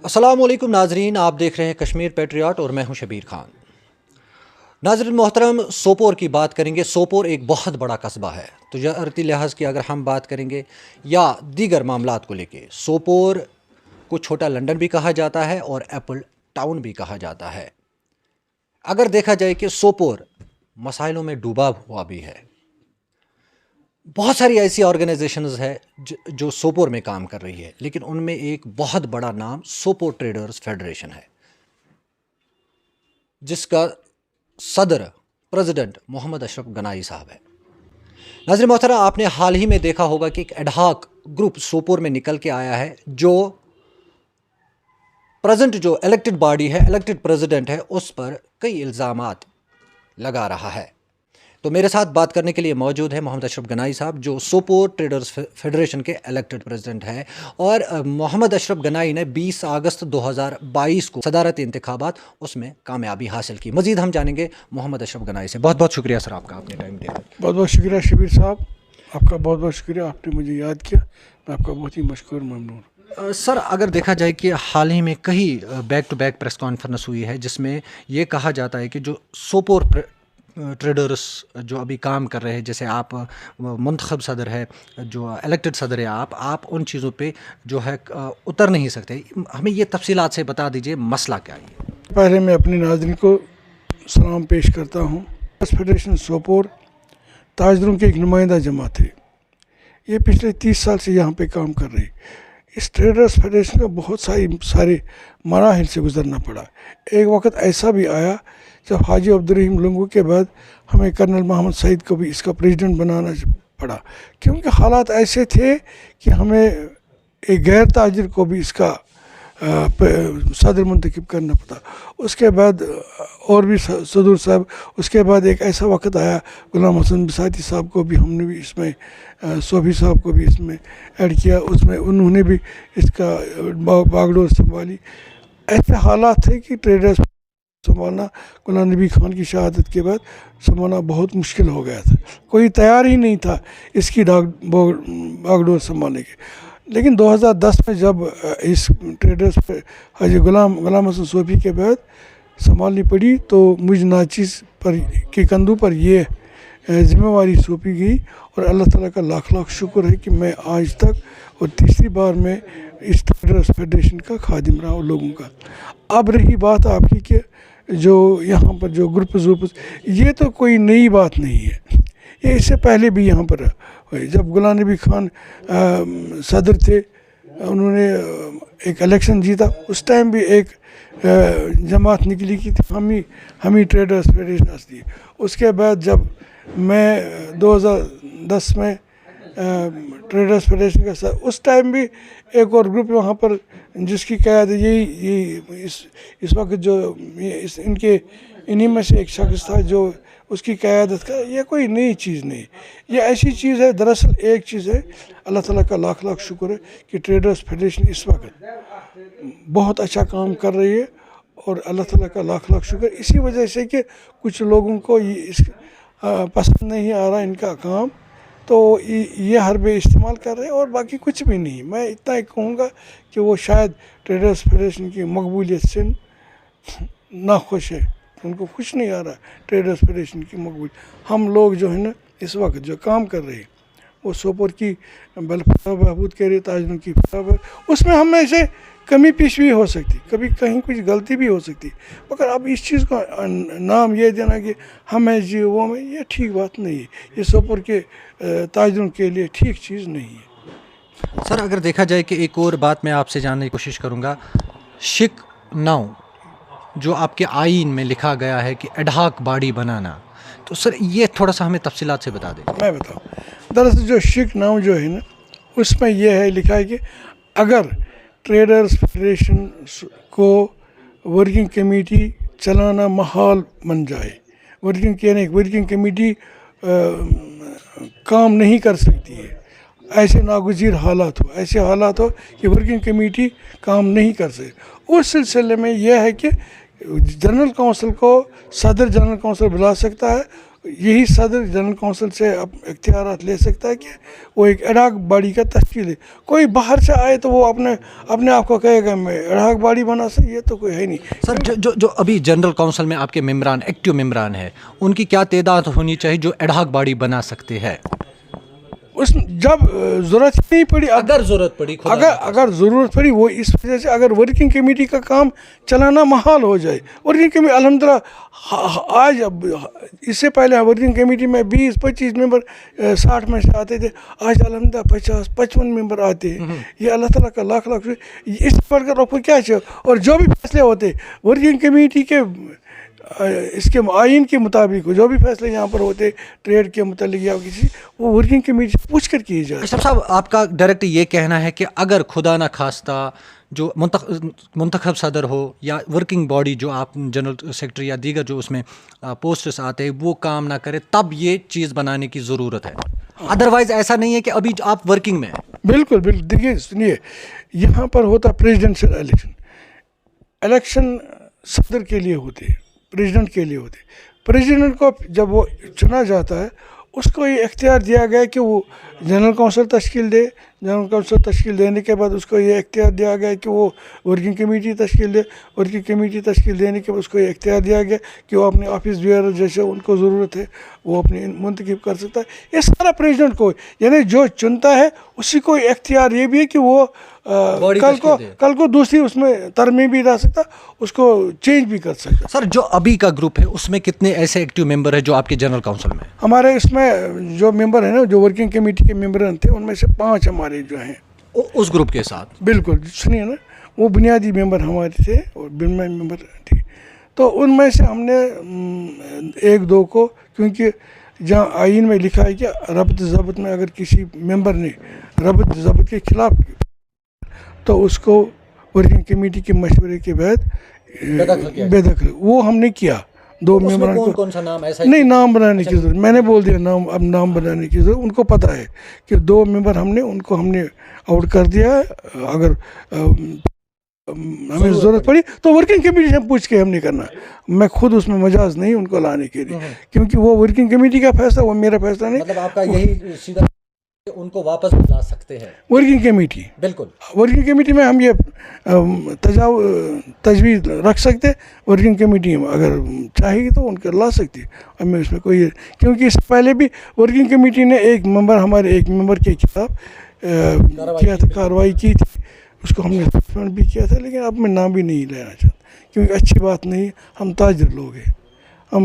السلام علیکم ناظرین، آپ دیکھ رہے ہیں کشمیر پیٹریاٹ اور میں ہوں شبیر خان۔ ناظرین محترم، سوپور کی بات کریں گے۔ سوپور ایک بہت بڑا قصبہ ہے۔ تجارتی لحاظ کی اگر ہم بات کریں گے یا دیگر معاملات کو لے کے، سوپور کو چھوٹا لندن بھی کہا جاتا ہے اور ایپل ٹاؤن بھی کہا جاتا ہے۔ اگر دیکھا جائے کہ سوپور مسائلوں میں ڈوبا ہوا بھی ہے، بہت ساری ایسی آرگنائزیشنز ہے جو سوپور میں کام کر رہی ہے، لیکن ان میں ایک بہت بڑا نام سوپور ٹریڈرز فیڈریشن ہے، جس کا صدر پریزیڈنٹ محمد اشرف گنائی صاحب ہے۔ ناظرین محترم، آپ نے حال ہی میں دیکھا ہوگا کہ ایک ایڈہاک گروپ سوپور میں نکل کے آیا ہے جو جو الیکٹڈ باڈی ہے، الیکٹڈ پریزیڈنٹ ہے، اس پر کئی الزامات لگا رہا ہے۔ تو میرے ساتھ بات کرنے کے لیے موجود ہے محمد اشرف گنائی صاحب، جو سوپور ٹریڈرز فیڈریشن کے الیکٹڈ پریزیڈنٹ ہے، اور محمد اشرف گنائی نے 20 اگست 2022 کو صدارتی انتخابات اس میں کامیابی حاصل کی۔ مزید ہم جانیں گے محمد اشرف گنائی سے۔ بہت بہت شکریہ سر، آپ کا آپ نے ٹائم دیا۔ بہت بہت شکریہ شبیر صاحب، آپ کا بہت بہت شکریہ، آپ نے مجھے یاد کیا، میں آپ کا بہت ہی مشکور ممنون۔ سر، اگر دیکھا جائے کہ حال ہی میں کئی back to back press conference ہوئی ہے جس میں یہ کہا جاتا ہے کہ جو سوپور ٹریڈرز جو ابھی کام کر رہے ہیں، جیسے آپ منتخب صدر ہے، جو الیکٹڈ صدر ہے، آپ ان چیزوں پہ جو ہے اتر نہیں سکتے۔ ہمیں یہ تفصیلات سے بتا دیجئے مسئلہ کیا ہے۔ پہلے میں اپنے ناظرین کو سلام پیش کرتا ہوں۔ فیڈریشن سوپور تاجروں کی ایک نمائندہ جماعت ہے، یہ پچھلے 30 سال سے یہاں پہ کام کر رہی ہے۔ اس ٹریڈرز فیڈریشن کو بہت سارے مراحل سے گزرنا پڑا۔ ایک وقت ایسا بھی آیا جب حاجی عبدالرحیم لنگو کے بعد ہمیں کرنل محمد سعید کو بھی اس کا پریزیڈنٹ بنانا پڑا، کیونکہ حالات ایسے تھے کہ ہمیں ایک غیر تاجر کو بھی اس کا صدر منتخب کرنا پڑا۔ اس کے بعد اور بھی صدور صاحب، اس کے بعد ایک ایسا وقت آیا غلام حسن بساتی صاحب کو بھی ہم نے بھی اس میں، صوفی صاحب کو بھی اس میں ایڈ کیا، اس میں انہوں نے بھی اس کا باغ ڈور سنبھالی۔ ایسے حالات تھے کہ ٹریڈرز سنبھالنا غلام نبی خان کی شہادت کے بعد سنبھالنا بہت مشکل ہو گیا تھا، کوئی تیار ہی نہیں تھا اس کی باغ ڈور سنبھالنے کے۔ لیکن 2010 میں جب اس ٹریڈرز پہ حاجی غلام حسن صوفی کے بعد سنبھالنی پڑی تو مجھ ناچیز کے کندھوں پر یہ ذمہ واری سونپی گئی، اور اللہ تعالیٰ کا لاکھ لاکھ شکر ہے کہ میں آج تک اور تیسری بار میں اس ٹریڈرز فیڈریشن کا خادم رہا ہوں لوگوں کا۔ اب رہی بات آپ کی کہ جو یہاں پر جو گروپز یہ تو کوئی نئی بات نہیں ہے، یہ اس سے پہلے بھی یہاں پر جب غلام نبی خان صدر تھے، انہوں نے ایک الیکشن جیتا، اس ٹائم بھی ایک جماعت نکلی کی تھی، ہم ہی ٹریڈرز فیڈریشن تھی۔ اس کے بعد جب میں 2010 میں ٹریڈرز فیڈریشن کا ساتھ، اس ٹائم بھی ایک اور گروپ وہاں پر جس کی قیادت یہی اس وقت جو انہی میں سے ایک شخص تھا جو اس کی قیادت کا، یہ کوئی نئی چیز نہیں، یہ ایسی چیز ہے۔ دراصل ایک چیز ہے، اللہ تعالیٰ کا لاکھ لاکھ شکر ہے کہ ٹریڈرز فیڈریشن اس وقت بہت اچھا کام کر رہی ہے، اور اللہ تعالیٰ کا لاکھ لاکھ شکر اسی وجہ سے کہ کچھ لوگوں کو پسند نہیں آ رہا ان کا کام، تو یہ حربے استعمال کر رہے ہیں، اور باقی کچھ بھی نہیں۔ میں اتنا ہی کہوں گا کہ وہ شاید ٹریڈرز فیڈریشن کی مقبولیت سے ناخوش ہے، ان کو خوش نہیں آ رہا ٹریڈرز فیڈریشن کی مقبولیت۔ ہم لوگ جو ہے نا اس وقت جو کام کر رہے ہیں وہ سوپور کی بہبود کے لیے، تاجروں کی اس میں ہم میں سے کمی پیش بھی ہو سکتی، کبھی کہیں کچھ غلطی بھی ہو سکتی، مگر اب اس چیز کو نام یہ دینا کہ ہمیں جی وہ میں، یہ ٹھیک بات نہیں ہے، یہ سوپور کے تاجروں کے لیے ٹھیک چیز نہیں ہے۔ سر، اگر دیکھا جائے کہ ایک اور بات میں آپ سے جاننے کی کوشش کروں گا، شک 9 جو آپ کے آئین میں لکھا گیا ہے کہ ایڈہاک باڈی بنانا، تو سر یہ تھوڑا سا ہمیں تفصیلات سے بتا دیں۔ میں بتاؤں، دراصل جو شک 9 جو ہے نا، اس میں یہ ہے لکھا ہے کہ اگر ٹریڈرز فیڈریشن کو ورکنگ کمیٹی چلانا محال بن جائے، ورکنگ کمیٹی کام نہیں کر سکتی ہے، ایسے ناگزیر حالات ہو کہ ورکنگ کمیٹی کام نہیں کر سکتی، اس سلسلے میں یہ ہے کہ جنرل کونسل کو صدر جنرل کونسل بلا سکتا ہے، यही सदर जनरल कौंसिल से इख्तियारात ले सकता है कि वो एक एडहॉक बॉडी का तश्कील है। कोई बाहर से आए तो वो अपने आप को कहेगा मैं एडहॉक बॉडी बना सकता, ये तो कोई है नहीं। सर जो अभी जनरल काउंसिल में आपके मेम्बरान एक्टिव मेम्बरान है, उनकी क्या तादाद होनी चाहिए जो एडहॉक बॉडी बना सकते हैं? उस जब ज़रूरत नहीं पड़ी, अगर ज़रूरत पड़ी, अगर ज़रूरत पड़ी, वो इस वजह से अगर वर्किंग कमेटी का काम चलाना महाल हो जाए। वर्किंग कमेटी अल्हम्दुलिल्लाह आज इससे पहले वर्किंग कमेटी में 20-25 मेंबर 60 में से आते थे, आज अल्हम्दुलिल्लाह 50-55 मेंबर आते हैं। ये अल्लाह ताला का लाख लाख इस पर ऊपर क्या चाहिए। और जो भी फैसले होते वर्किंग कमेटी के इसके आइन के मुताबिक जो भी फैसले यहाँ पर होते ट्रेड के मुतालिक या किसी, वो वर्किंग कमेटी से पूछ कर किए जाए। अशरफ साहब, आपका डायरेक्ट ये कहना है कि अगर खुदा न खास्ता जो मुंतखब सदर हो या वर्किंग बॉडी जो आप जनरल सेक्रेटरी या दीगर जो उसमें पोस्ट्स आते हैं वो काम ना करे, तब ये चीज़ बनाने की ज़रूरत है। अदरवाइज़ ऐसा नहीं है कि अभी आप वर्किंग में हैं। बिल्कुल बिल्कुल। देखिए सुनिए, यहाँ पर होता प्रेसिडेंशियल इलेक्शन सदर के लिए होते हैं, प्रेसिडेंट के लिए होते। प्रेसिडेंट को जब वो चुना जाता है उसको ये इख्तियार दिया गया कि वो जनरल कौंसिल तश्कील दे। जनरल कौंसिल तश्कील देने के बाद उसको ये इख्तियार दिया गया कि वो वर्किंग कमेटी तश्कील दे। वर्किंग कमेटी तश्कील देने के बाद उसको ये इख्तियार दिया गया कि वो अपने ऑफिस बेयर जैसे उनको ज़रूरत है वो अपने मुंतखब कर सकता है। ये सारा प्रेसिडेंट को, यानी जो चुनता है उसी को इख्तियार ये भी है कि वो कल को दूसरी उसमें तरमीम भी ला सकता, उसको चेंज भी कर सकता। सर, जो अभी का ग्रुप है उसमें कितने ऐसे एक्टिव मेंबर हैं जो आपके जनरल काउंसिल में? हमारे इसमें जो मेंबर हैं ना, जो वर्किंग कमेटी के मेंबर थे, उनमें से 5 हमारे जो हैं उस ग्रुप के साथ। बिल्कुल सुनिए ना, वो बुनियादी मेंबर हमारे थे और बिनमे मेंबर थे। तो उनमें से हमने 1-2 को, क्योंकि जहाँ आइन में लिखा है कि रब्त ज़ब्त में अगर किसी मेंबर ने रब्त ज़ब्त के खिलाफ तो उसको वर्किंग कमेटी के मशवरे के बाद बेदखल, वो हमने किया। 2 मेंबर को कौन सा नाम ऐसा नहीं, नाम बनाने की जरूरत, मैंने बोल दिया नाम, अब नाम बनाने की जरूरत, उनको पता है कि 2 मेंबर हमने आउट कर दिया है। अगर हमें ज़रूरत पड़ी तो वर्किंग कमेटी से पूछ के हमने करना। मैं खुद उसमें मजाज नहीं उनको लाने के लिए, क्योंकि वो वर्किंग कमेटी का फैसला, वो मेरा फैसला नहीं। मतलब आपका यही सीधा उनको वापस ला सकते हैं वर्किंग कमेटी। बिल्कुल, वर्किंग कमेटी में हम ये तजवीज़ रख सकते। वर्किंग कमेटी में अगर चाहेगी तो उनके ला सकती है, हमें उसमें कोई, क्योंकि इससे पहले भी वर्किंग कमेटी ने हमारे एक मेंबर के खिलाफ किया था, कार्रवाई की थी, उसको हमने सस्पेंड भी किया था। लेकिन अब मैं नाम भी नहीं लेना चाहता, क्योंकि अच्छी बात नहीं। हम ताजिर लोग हैं, हम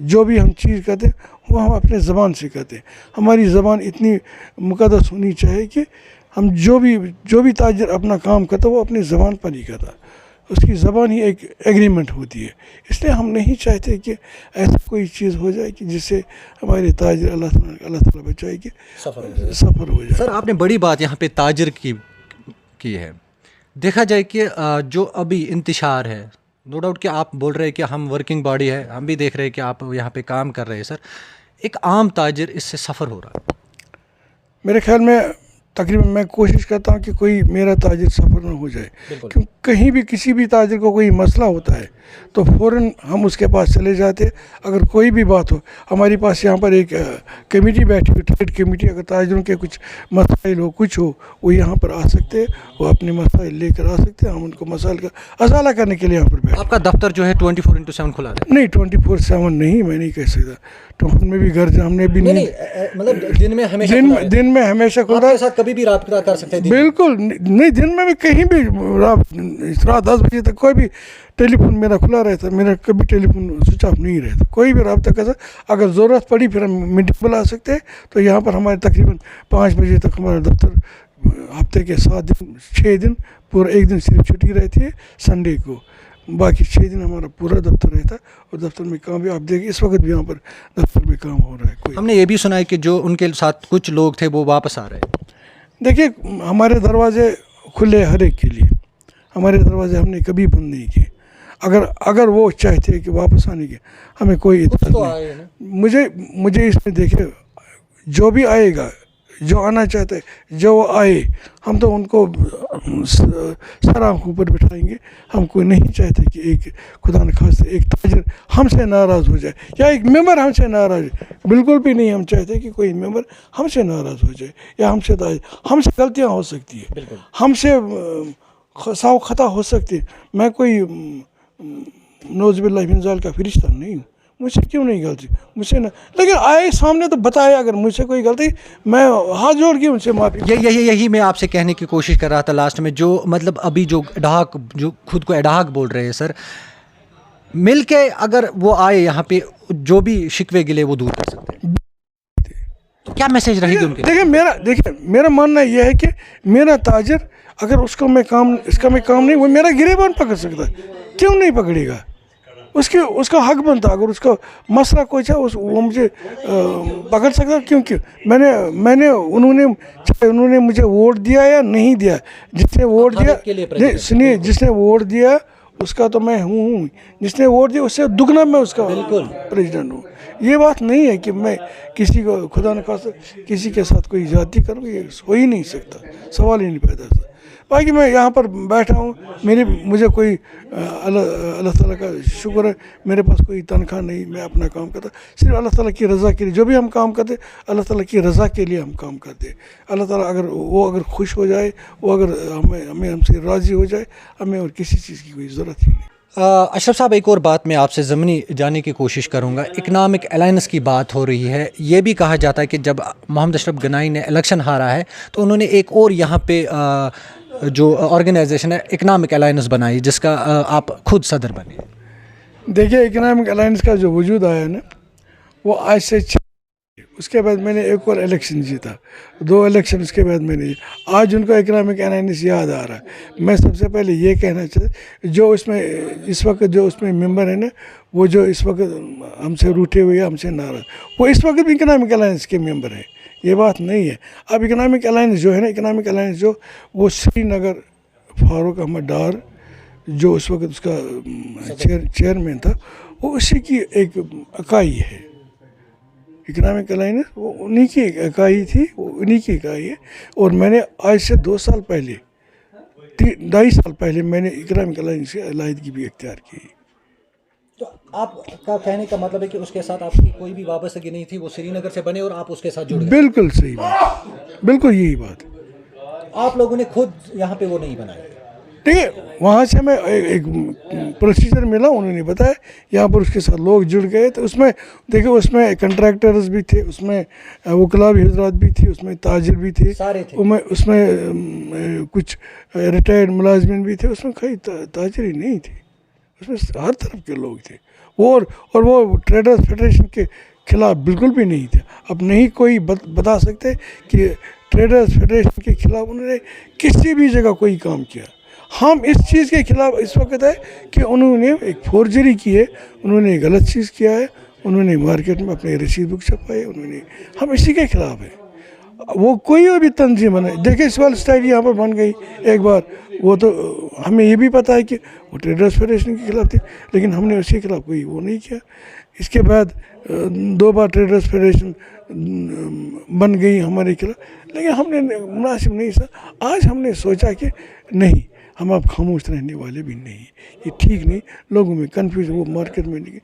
जो भी हम चीज़ करते हैं वो हम अपने ज़बान से करते हैं। हमारी ज़बान इतनी मुक़द्दस होनी चाहिए कि हम जो भी ताजिर अपना काम करता है वो अपनी ज़बान पर ही करता, उसकी ज़बान ही एक एग्रीमेंट होती है। इसलिए हम नहीं चाहते कि ऐसा कोई चीज़ हो जाए कि जिससे हमारे ताजिर अल्लाह ताला बचाए कि सफ़र हो जाए। सर, आपने बड़ी बात यहाँ पे ताजिर की है। देखा जाए कि जो अभी इंतशार है, नो डाउट कि आप बोल रहे हैं कि हम वर्किंग बॉडी है, हम भी देख रहे हैं कि आप यहाँ पे काम कर रहे हैं। सर, एक आम ताजिर इससे सफ़र हो रहा है। मेरे ख्याल में तकरीबन मैं कोशिश करता हूँ कि कोई मेरा ताजिर सफ़र न हो जाए, क्योंकि कहीं भी किसी भी ताजिर को कोई मसला होता है तो फ़ौरन हम उसके पास चले जाते। अगर कोई भी बात हो, हमारे पास यहाँ पर एक कमेटी बैठी हुई, ट्रेड कमेटी, अगर ताजिरों के कुछ मसाइल हो, कुछ हो, वो यहाँ पर आ सकते हैं, वो अपने मसाइल लेकर आ सकते हैं। हम उनको मसाइल का अजाला करने के लिए यहाँ पर बैठे। आपका दफ्तर जो है 24/7 खुला है? नहीं, 24/7 नहीं, मैं नहीं कह सकता। तो हमने भी घर हमने भी नहीं, मतलब दिन में हमेशा खुला है। साथ कभी भी राब्ता कर सकते हैं? बिल्कुल नहीं, दिन में भी कहीं भी रात 10 बजे तक कोई भी टेलीफोन मेरा खुला रहता, मेरा कभी टेलीफोन स्विच ऑफ नहीं रहता, कोई भी रब्ता कर सकता। अगर ज़रूरत पड़ी फिर हम मीटिंग बुला सकते हैं। तो यहाँ पर हमारे तकरीबन 5 बजे तक हमारा दफ्तर हफ्ते के 7 दिन 6 दिन, पूरा एक दिन सिर्फ छुट्टी रहती है संडे को, बाकी 6 दिन हमारा पूरा दफ्तर रहता है। और दफ्तर में काम भी आप देखिए, इस वक्त भी यहाँ पर दफ्तर में काम हो रहा है। हमने ये भी सुना है कि जो उनके साथ कुछ लोग थे वो वापस आ रहे हैं। देखिए, हमारे दरवाजे खुले हर एक के लिए, हमारे दरवाजे हमने कभी बंद नहीं किए। अगर वो चाहते हैं कि वापस आने के, हमें कोई इत्तला नहीं। मुझे इसमें देखिए, जो भी आएगा जो आना चाहते हैं जो आए, हम तो उनको सर आंखों पर बिठाएंगे। हम कोई नहीं चाहते कि एक खुदा न खास्ते एक ताजर हमसे नाराज़ हो जाए या एक मेंबर हमसे नाराज़, बिल्कुल भी नहीं हम चाहते कि कोई मेंबर हमसे नाराज़ हो जाए या हमसे गलतियां हो सकती है, हमसे साव खता हो सकती है। मैं कोई नौज़ुबिल्लाह मिन ज़ालिक का फरिश्ता नहीं हूँ, मुझसे क्यों नहीं गलती, मुझसे ना, लेकिन आए सामने तो बताए अगर मुझसे कोई गलती, मैं हाथ जोड़ के उनसे माफ़ी। यही मैं आपसे कहने की कोशिश कर रहा था लास्ट में, जो मतलब अभी जो एडाहक, जो खुद को एडाहक बोल रहे हैं सर, मिल के अगर वो आए यहाँ पे जो भी शिकवे गिले वो दूर कर सकते हैं, तो क्या मैसेज रहेगी उनके? देखिए मेरा मानना यह है कि मेरा ताजर अगर उसका मैं काम नहीं, वो मेरा गिरेबान पकड़ सकता है, क्यों नहीं पकड़ेगा? उसका हक बनता, अगर उसका मसला कोई है वो मुझे पकड़ सकता, क्योंकि मैंने उन्होंने मुझे वोट दिया या नहीं दिया, जिसने वोट दिया, सुनिए, जिसने वोट दिया उसका तो मैं हूँ, जिसने वोट दिया उससे दुगना मैं उसका प्रेसिडेंट हूँ। ये बात नहीं है कि मैं किसी को खुदा न खास्ता किसी के साथ कोई जाति करूँ, ये हो ही नहीं सकता, सवाल ही नहीं पैदा होता। बाकी मैं यहाँ पर बैठा हूँ, मुझे कोई अल्लाह ताला का शुक्र है, मेरे पास कोई तनख्वाह नहीं, मैं अपना काम करता सिर्फ अल्लाह ताला की रज़ा के लिए। जो भी हम काम करते अल्लाह ताला की रज़ा के लिए हम काम करते। अल्लाह ताला अगर खुश हो जाए, वो अगर हमसे राज़ी हो जाए, हमें और किसी चीज़ की कोई ज़रूरत ही नहीं। अशरफ साहब, एक और बात मैं आपसे ज़मीनी जाने की कोशिश करूंगा। इकनॉमिक अलायंस की बात हो रही है, ये भी कहा जाता है कि जब मोहम्मद अशरफ गनाई ने इलेक्शन हारा है तो उन्होंने एक और यहाँ पे जो ऑर्गेनाइजेशन है इकनॉमिक अलायंस बनाई, जिसका आप खुद सदर बने। देखिए, इकनॉमिक अलायंस का जो वजूद आया ना, वो आज से उसके बाद मैंने एक और इलेक्शन जीता, 2 इलेक्शन उसके बाद मैंने, आज उनको इकनॉमिक अलायंस याद आ रहा है। मैं सबसे पहले ये कहना चाहता, जो उसमें इस वक्त जो उसमें मेंबर है ना, वो जो इस वक्त हमसे रूठे हुए, हमसे नाराज़, वो इस वक्त भी इकनॉमिक अलायंस के मेंबर है, ये बात नहीं है। अब इकनॉमिक अलायंस जो है ना, इकनॉमिक अलायंस जो वो श्रीनगर फारूक अहमद डार जो उस वक्त उसका चेयरमैन था, वो उसी की एक इकाई है। इकनॉमिक अलायंस वो उन्हीं की इकाई थी, वो उन्हीं की इकाई है। और मैंने आज से 2 साल पहले, 2.5 साल पहले मैंने इकनॉमिक अलायंस से अलायदगी भी इख्तियार की। तो आपका कहने का मतलब है कि उसके साथ आपकी कोई भी वाबस्तगी नहीं थी, वो श्रीनगर से बने और आप उसके साथ जुड़ गए? बिल्कुल सही बात, बिल्कुल यही बात। आप लोगों ने खुद यहाँ पे वो नहीं बनाया? ठीक है, वहाँ से हमें एक प्रोसीजर मिला, उन्होंने बताया, यहाँ पर उसके साथ लोग जुड़ गए। तो उसमें देखिए, उसमें कंट्रैक्टर्स भी थे, उसमें वकला भी हजरात भी थी, उसमें ताजिर भी थे, सारे थे। उसमें कुछ रिटायर्ड मुलाजमिन भी थे, उसमें कोई ताजिर ही नहीं थी, उसमें हर तरफ के लोग थे। और वो ट्रेडर्स फेडरेशन के खिलाफ बिल्कुल भी नहीं थे। अब नहीं कोई बता सकते कि ट्रेडर्स फेडरेशन के खिलाफ उन्होंने किसी भी जगह कोई काम किया। हम इस चीज़ के खिलाफ इस वक्त है कि उन्होंने एक फोर्जरी की है, उन्होंने गलत चीज़ किया है, उन्होंने मार्केट में अपने रसीद बुक छपाए, हम इसी के खिलाफ है। वो कोई भी तंजीम बने, देखिए इस वाली स्टाइल यहाँ पर बन गई एक बार, वो तो हमें ये भी पता है कि वो ट्रेडर्स फेडरेशन के खिलाफ थी, लेकिन हमने उसके खिलाफ कोई वो नहीं किया। इसके बाद 2 बार ट्रेडर्स फेडरेशन बन गई हमारे खिलाफ, लेकिन हमने मुनासिब नहीं सा। आज हमने सोचा कि नहीं, हम अब खामोश रहने वाले भी नहीं, ये ठीक नहीं, लोगों में कन्फ्यूज, वो मार्केट में नहीं,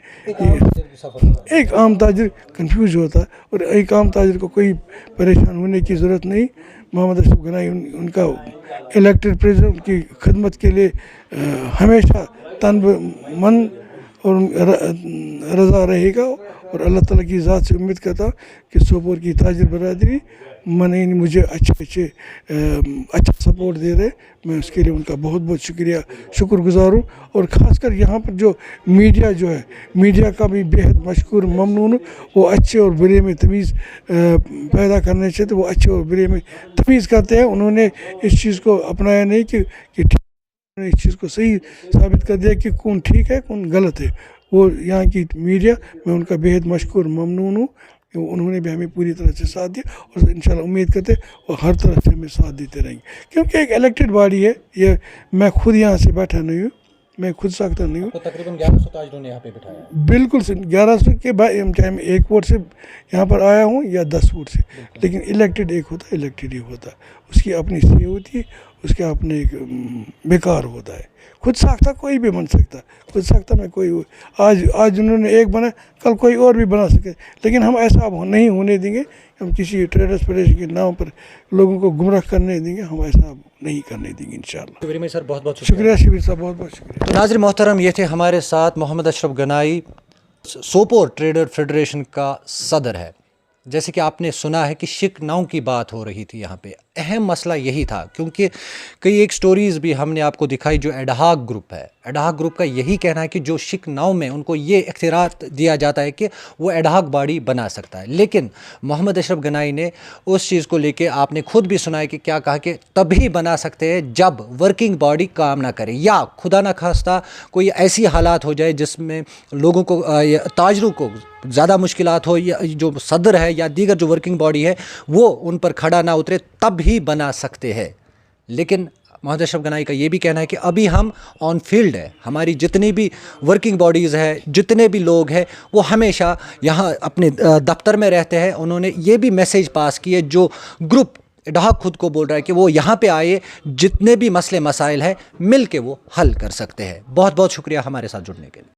एक आम ताजिर कन्फ्यूज होता है, और एक आम ताजिर को कोई परेशान होने की ज़रूरत नहीं। मोहम्मद अशरफ गनाई उनका इलेक्टेड प्रेसिडेंट की खिदमत के लिए हमेशा तन मन और रज़ा रहेगा। और अल्लाह ताला की ज़ात से उम्मीद करता कि सोपोर की ताजिर बरादरी मुझे अच्छा सपोर्ट दे रहे, मैं उसके लिए उनका बहुत बहुत शुक्रगुजार हूँ। और ख़ासकर यहाँ पर जो मीडिया जो है, मीडिया का भी बेहद मशकूर ममनून हूँ। वो अच्छे और बुरे में तमीज़ पैदा करने चाहिए, तो वो अच्छे और बुरे में तमीज़ करते हैं। उन्होंने इस चीज़ को अपनाया नहीं कि उन्होंने इस चीज़ को सही साबित कर दिया कि कौन ठीक है कौन गलत है। वो यहाँ की मीडिया, मैं उनका बेहद मशकूर ममनून हूँ, उन्होंने भी हमें पूरी तरह से साथ दिया, और इंशाल्लाह उम्मीद करते और हर तरफ से हमें साथ देते रहेंगे, क्योंकि एक इलेक्टेड बॉडी है ये। मैं खुद यहाँ से बैठा नहीं हूँ, मैं खुद साख्ता नहीं हूँ। तो तकरीबन 1100 ताजरों ने यहाँ पे बिठाया है। बिल्कुल 1100 के बाद चाहे मैं 1 वोट से यहाँ पर आया हूँ या 10 वोट से, लेकिन इलेक्टेड एक होता है, इलेक्टेड एक होता है, उसकी अपनी सी होती है, उसका अपने एक बेकार होता है। खुद साख्ता कोई भी बन सकता है, खुद साख्ता में कोई आज उन्होंने एक बना, कल कोई और भी बना सके, लेकिन हम ऐसा अब नहीं होने देंगे। हम किसी ट्रेडर्स फेडरेशन के नाम पर लोगों को गुमराह करने देंगे, हम ऐसा अब नहीं करने देंगे इंशाल्लाह। वेरी मच सर, बहुत बहुत शुक्रिया शिबिर साहब, बहुत बहुत शुक्रिया। तो नाज़रीन मोहतरम, ये थे हमारे साथ मोहम्मद अशरफ गनाई, सोपोर ट्रेडर फेडरेशन का सदर है। जैसे कि आपने सुना है कि शिक नाव की बात हो रही थी यहाँ पे, अहम मसला यही था, क्योंकि कई एक स्टोरीज़ भी हमने आपको दिखाई जो एडहाक ग्रुप है। एडहाक ग्रुप का यही कहना है कि जो शिक नाव में उनको ये इख्तियार दिया जाता है कि वो एडहाक बॉडी बना सकता है, लेकिन मोहम्मद अशरफ गनाई ने उस चीज़ को लेके, आपने खुद भी सुना है कि क्या कहा कि तभी बना सकते हैं जब वर्किंग बॉडी काम ना करे, या खुदा ना खास्ता कोई ऐसी हालात हो जाए जिसमें लोगों को ताजरों को ज़्यादा मुश्किलात हो, या जो सदर है या दीगर जो वर्किंग बॉडी है वो उन पर खड़ा ना उतरे, तब ही बना सकते हैं। लेकिन मोहम्मद अशरफ गनाई का ये भी कहना है कि अभी हम ऑन फील्ड है, हमारी जितनी भी वर्किंग बॉडीज़ है, जितने भी लोग हैं, वो हमेशा यहाँ अपने दफ्तर में रहते हैं। उन्होंने ये भी मैसेज पास किए, जो ग्रुप एडहाक खुद को बोल रहा है कि वो यहाँ पे आए, जितने भी मसले मसाइल हैं मिल के वो हल कर सकते हैं। बहुत बहुत शुक्रिया हमारे साथ जुड़ने के लिए।